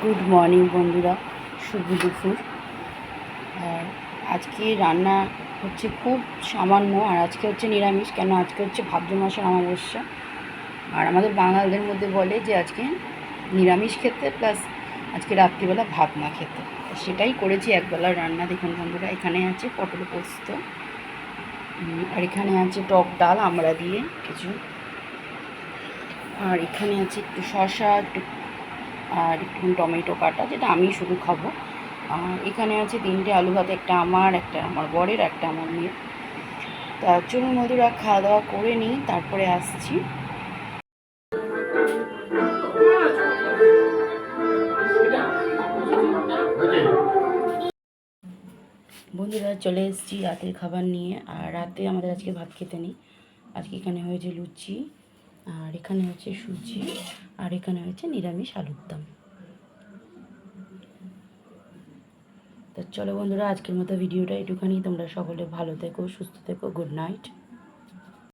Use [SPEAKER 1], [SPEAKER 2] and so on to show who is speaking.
[SPEAKER 1] Good morning বন্ধুরা, শুভ দুপুর। আর আজকে রান্না হচ্ছে খুব সামান্য, আর আজকে হচ্ছে নিরামিষ। কেন আজকে হচ্ছে ভাদ্র মাসের অমাবস্যা, আর আমাদের বাঙালদের মধ্যে বলে যে আজকে নিরামিষ খেতে, প্লাস আজকে রাত্রিবেলা ভাত না খেতে। সেটাই করেছি একবেলার রান্না। দেখুন বন্ধুরা, এখানে আছে পটল পোস্ত, আর এখানে আছে টক ডাল আমড়া দিয়ে কিছু, আর এখানে আছে একটু শসা, একটু আর একটু টমেটো কাটা, যেটা আমি শুধু খাবো। আর এখানে আছে 3টে আলু ভাত, একটা আমার বরের, একটা আমার মেয়ের। তা চলুন বন্ধুরা, খাওয়া দাওয়া করে নিই, তারপরে আসছি। বন্ধুরা, চলে এসেছি রাতের খাবার নিয়ে। আর রাতে আমাদের আজকে ভাত খেতে নেই। আজকে এখানে হয়েছে লুচি, আর এখানে হচ্ছে সুজি, আর এখানে হয়েছে নিরামিষ আলুর দম। তো চলো বন্ধুরা, আজকের মতো ভিডিওটা একটুখানি। তোমরা সকলে ভালো থেকো, সুস্থ থেকো। Good night.